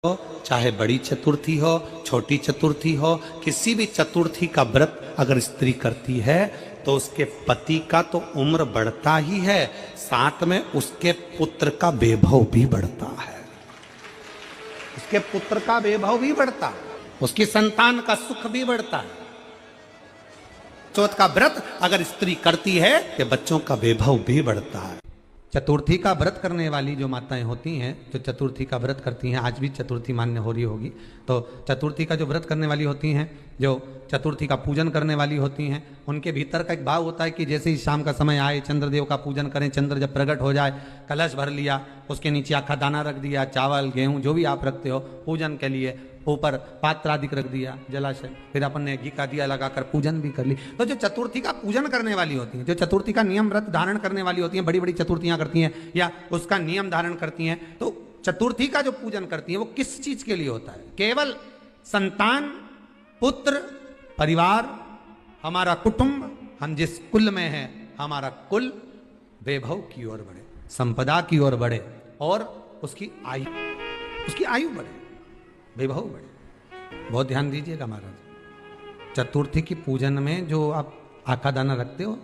हो, चाहे बड़ी चतुर्थी हो, छोटी चतुर्थी हो, किसी भी चतुर्थी का व्रत अगर स्त्री करती है तो उसके पति का तो उम्र बढ़ता ही है, साथ में उसके पुत्र का वैभव भी बढ़ता है। उसके पुत्र का वैभव भी बढ़ता है, उसकी संतान का सुख भी बढ़ता है। चौथ का व्रत अगर स्त्री करती है तो बच्चों का वैभव भी बढ़ता है। चतुर्थी का व्रत करने वाली जो माताएं होती हैं, जो चतुर्थी का व्रत करती हैं, आज भी चतुर्थी मान्य हो रही होगी, तो चतुर्थी का जो व्रत करने वाली होती हैं, जो चतुर्थी का पूजन करने वाली होती हैं, उनके भीतर का एक भाव होता है कि जैसे ही शाम का समय आए चंद्रदेव का पूजन करें, चंद्र जब प्रकट हो जाए, कलश भर लिया, उसके नीचे आखा दाना रख दिया, चावल गेहूं जो भी आप रखते हो पूजन के लिए, ऊपर पात्र आदि रख दिया जलाशय, फिर अपन ने घी का दिया लगाकर पूजन भी कर ली। तो जो चतुर्थी का पूजन करने वाली होती हैं, जो चतुर्थी का नियम व्रत धारण करने वाली होती हैं, बड़ी बड़ी चतुर्थियां करती हैं या उसका नियम धारण करती हैं, तो चतुर्थी का जो पूजन करती हैं वो किस चीज के लिए होता है? केवल संतान, पुत्र, परिवार, हमारा कुटुंब, हम जिस कुल में हैं, हमारा कुल वैभव की ओर बढ़े, संपदा की ओर बढ़े और उसकी आयु बढ़े, वैभव बढ़े। बहुत ध्यान दीजिएगा महाराज, चतुर्थी की पूजन में जो आप आखा दाना रखते हो,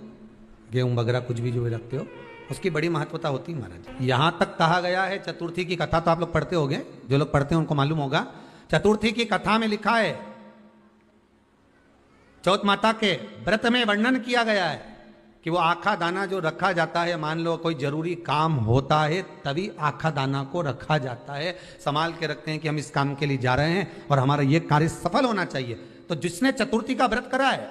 गेहूं वगैरह कुछ भी जो भी रखते हो, उसकी बड़ी महत्वता होती है महाराज। यहां तक कहा गया है, चतुर्थी की कथा तो आप लोग पढ़ते होंगे, जो लोग पढ़ते हैं उनको मालूम होगा, चतुर्थी की कथा में लिखा है, चौथ माता के व्रत में वर्णन किया गया है कि वो आखा दाना जो रखा जाता है, मान लो कोई जरूरी काम होता है तभी आखा दाना को रखा जाता है, संभाल के रखते हैं कि हम इस काम के लिए जा रहे हैं और हमारा ये कार्य सफल होना चाहिए। तो जिसने चतुर्थी का व्रत करा है,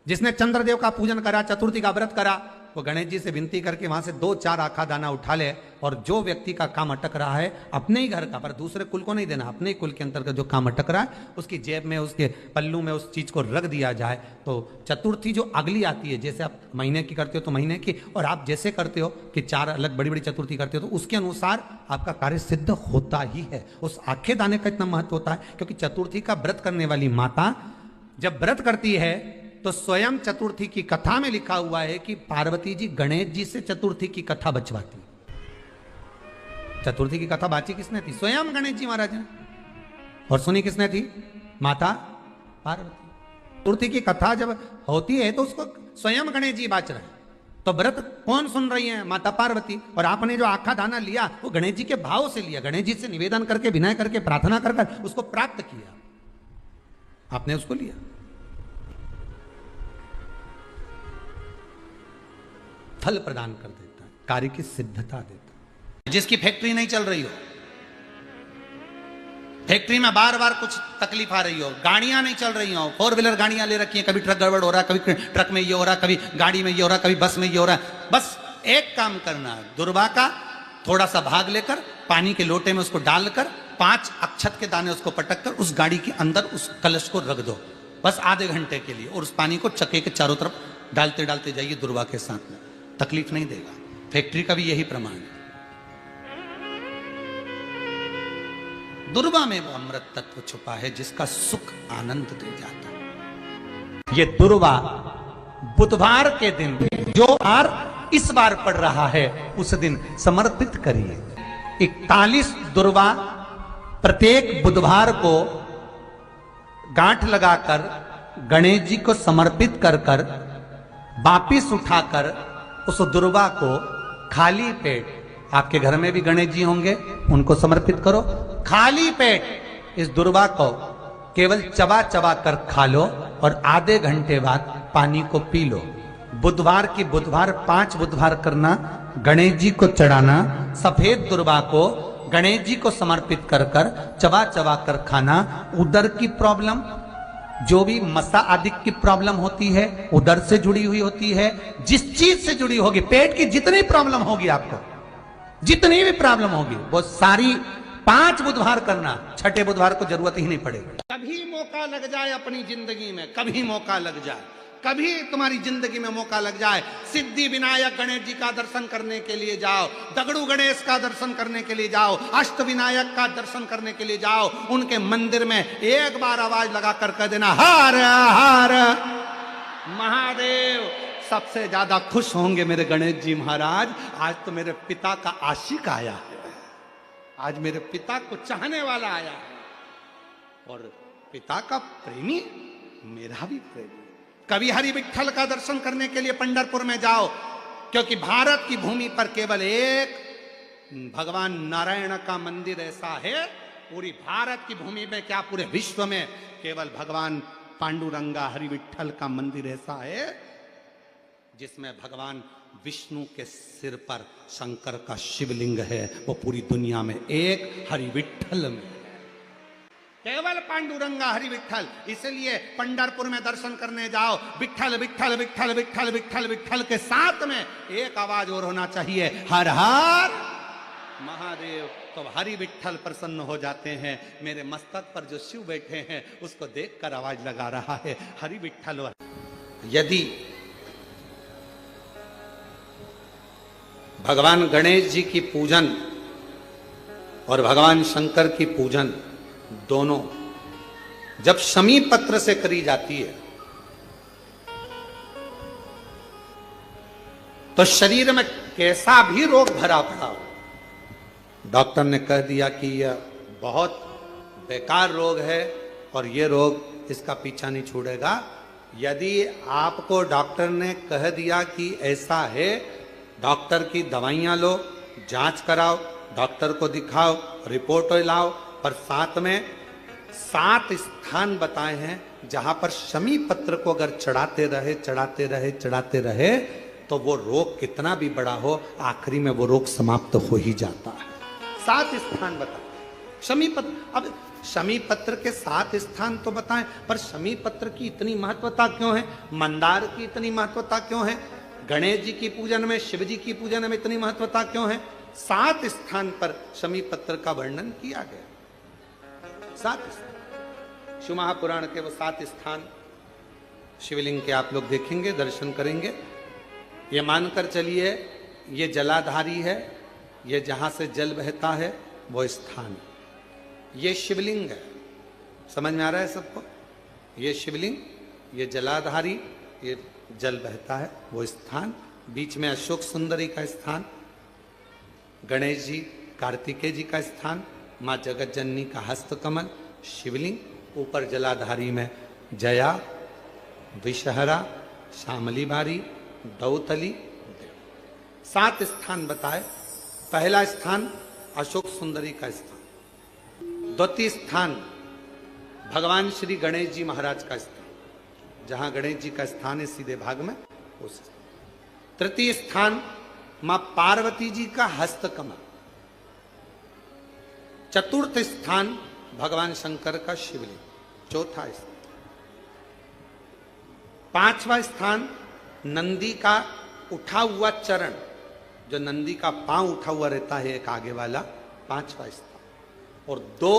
जिसने चंद्रदेव का पूजन करा, चतुर्थी का व्रत करा, वो गणेश जी से विनती करके वहां से 2-4 आखा दाना उठा ले, और जो व्यक्ति का काम अटक रहा है अपने ही घर का, पर दूसरे कुल को नहीं देना, अपने ही कुल के अंतर्गत जो काम अटक रहा है उसकी जेब में, उसके पल्लू में उस चीज को रख दिया जाए। तो चतुर्थी जो अगली आती है, जैसे आप महीने की करते हो तो महीने की, और आप जैसे करते हो कि 4 अलग बड़ी बड़ी चतुर्थी करते हो तो उसके अनुसार आपका कार्य सिद्ध होता ही है। उस आखे दाने का इतना महत्व होता है क्योंकि चतुर्थी का व्रत करने वाली माता जब व्रत करती है तो स्वयं चतुर्थी की कथा में लिखा हुआ है कि पार्वती जी गणेश जी से चतुर्थी की कथा बचवाती। चतुर्थी की कथा बाची किसने थी? स्वयं गणेश जी महाराज ने। और सुनी किसने थी? माता पार्वती। चतुर्थी की कथा जब होती है तो उसको स्वयं गणेश जी बाच रहे हैं। तो व्रत कौन सुन रही है? माता पार्वती। और आपने जो आखा दाना लिया वो गणेश जी के भाव से लिया, गणेश जी से निवेदन करके, विनय करके, प्रार्थना कर उसको प्राप्त किया, आपने उसको लिया। फल प्रदान कर देता है, कार्य की सिद्धता देता है। जिसकी फैक्ट्री नहीं चल रही हो, फैक्ट्री में बार बार कुछ तकलीफ आ रही हो, गाड़ियां नहीं चल रही हो, 4 व्हीलर गाड़ियां ले रखी हैं, कभी ट्रक गड़बड़ हो रहा है, कभी ट्रक में ये हो रहा है, कभी गाड़ी में ये हो रहा है, कभी बस में ये हो रहा है, बस एक काम करना है, दुर्वा का थोड़ा सा भाग लेकर पानी के लोटे में उसको डालकर 5 अक्षत के दाने उसको पटक कर उस गाड़ी के अंदर उस कलश को रख दो, बस आधे घंटे के लिए, और उस पानी को चक्के के चारों तरफ डालते डालते जाइए दुर्वा के साथ में, तकलीफ नहीं देगा। फैक्ट्री का भी यही प्रमाण है। दुर्वा में वो अमृत तत्व छुपा है जिसका सुख आनंद दे जाता है। ये दुर्वा बुधवार के दिन जो आर इस बार पड़ रहा है उस दिन समर्पित करिए। 41 दुर्वा प्रत्येक बुधवार को गांठ लगाकर गणेश जी को समर्पित कर कर वापिस उठाकर उस दुर्वा को खाली पेट, आपके घर में भी गणेश जी होंगे, उनको समर्पित करो, खाली पेट इस दुर्वा को केवल चबा चबा कर खा लो और आधे घंटे बाद पानी को पी लो। बुधवार की बुधवार 5 बुधवार करना, गणेश जी को चढ़ाना, सफेद दुर्वा को गणेश जी को समर्पित कर कर चबा चबा कर खाना। उदर की प्रॉब्लम, जो भी मसा आदि की प्रॉब्लम होती है उदर से जुड़ी हुई होती है, जिस चीज से जुड़ी होगी, पेट की जितनी प्रॉब्लम होगी, आपको जितनी भी प्रॉब्लम होगी वो सारी 5 बुधवार करना, छठे बुधवार को जरूरत ही नहीं पड़ेगी। कभी मौका लग जाए अपनी जिंदगी में, कभी मौका लग जाए, कभी तुम्हारी जिंदगी में मौका लग जाए, सिद्धि विनायक गणेश जी का दर्शन करने के लिए जाओ, दगड़ू गणेश का दर्शन करने के लिए जाओ, अष्ट विनायक का दर्शन करने के लिए जाओ, उनके मंदिर में एक बार आवाज लगा कर कह देना हर हर महादेव। सबसे ज्यादा खुश होंगे मेरे गणेश जी महाराज, आज तो मेरे पिता का आशिक आया है, आज मेरे पिता को चाहने वाला आया है, और पिता का प्रेमी मेरा भी प्रेमी। कभी हरि विट्ठल का दर्शन करने के लिए पंढरपुर में जाओ, क्योंकि भारत की भूमि पर केवल एक भगवान नारायण का मंदिर ऐसा है, पूरी भारत की भूमि में क्या पूरे विश्व में केवल भगवान पांडुरंगा हरि विट्ठल का मंदिर ऐसा है जिसमें भगवान विष्णु के सिर पर शंकर का शिवलिंग है। वो पूरी दुनिया में एक हरि विट्ठल में, केवल पांडुरंगा हरि विट्ठल। इसलिए पंढरपुर में दर्शन करने जाओ, विट्ठल विट्ठल विट्ठल विट्ठल विट्ठल विट्ठल के साथ में एक आवाज और होना चाहिए, हर हर महादेव। तो हरि विट्ठल प्रसन्न हो जाते हैं। मेरे मस्तक पर जो शिव बैठे हैं उसको देखकर आवाज लगा रहा है, हरि विट्ठल। यदि भगवान गणेश जी की पूजन और भगवान शंकर की पूजन दोनों जब शमी पत्र से करी जाती है तो शरीर में कैसा भी रोग भरा पड़ा हो, डॉक्टर ने कह दिया कि यह बहुत बेकार रोग है और यह रोग इसका पीछा नहीं छोड़ेगा। यदि आपको डॉक्टर ने कह दिया कि ऐसा है, डॉक्टर की दवाइयां लो, जांच कराओ, डॉक्टर को दिखाओ, रिपोर्ट लाओ, पर साथ में 7 स्थान बताए हैं जहां पर शमी पत्र को अगर चढ़ाते रहे चढ़ाते रहे चढ़ाते रहे तो वो रोग कितना भी बड़ा हो, आखिरी में वो रोग समाप्त हो ही जाता है। 7 स्थान बताए शमी पत्र। अब शमी पत्र के 7 स्थान तो बताएं, पर शमी पत्र की इतनी महत्वता क्यों है, मंदार की इतनी महत्वता क्यों है, गणेश जी की पूजन में, शिव जी की पूजन में इतनी महत्वता क्यों है? 7 स्थान पर शमी पत्र का वर्णन किया गया। 7 स्थान शिव महापुराण के वो 7 स्थान शिवलिंग के आप लोग देखेंगे, दर्शन करेंगे। ये मानकर चलिए ये जलाधारी है, ये जहां से जल बहता है वो स्थान, ये शिवलिंग है। समझ में आ रहा है सबको? ये शिवलिंग, ये जलाधारी, ये जल बहता है वो स्थान, बीच में अशोक सुंदरी का स्थान, गणेश जी कार्तिकेय जी का स्थान, माँ जगत जननी का हस्त कमल, शिवलिंग, ऊपर जलाधारी में जया, विषहरा, शामली बारी, दौतली। 7 स्थान बताए। पहला स्थान अशोक सुंदरी का स्थान, द्वितीय स्थान भगवान श्री गणेश जी महाराज का स्थान, जहां गणेश जी का स्थान है सीधे भाग में उस। तृतीय स्थान मां पार्वती जी का हस्त कमल। चतुर्थ स्थान भगवान शंकर का शिवलिंग। चौथा स्थान। 5वां स्थान नंदी का उठा हुआ चरण, जो नंदी का पांव उठा हुआ रहता है एक आगे वाला, 5वां स्थान। और 2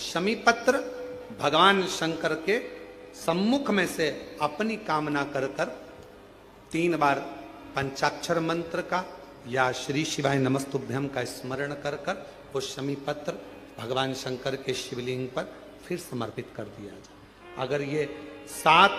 शमी पत्र भगवान शंकर के सम्मुख में से अपनी कामना कर कर 3 बार पंचाक्षर मंत्र का या श्री शिवाय नमस्तुभ्यम का स्मरण कर कर वो शमी पत्र भगवान शंकर के शिवलिंग पर फिर समर्पित कर दिया जाए। अगर ये 7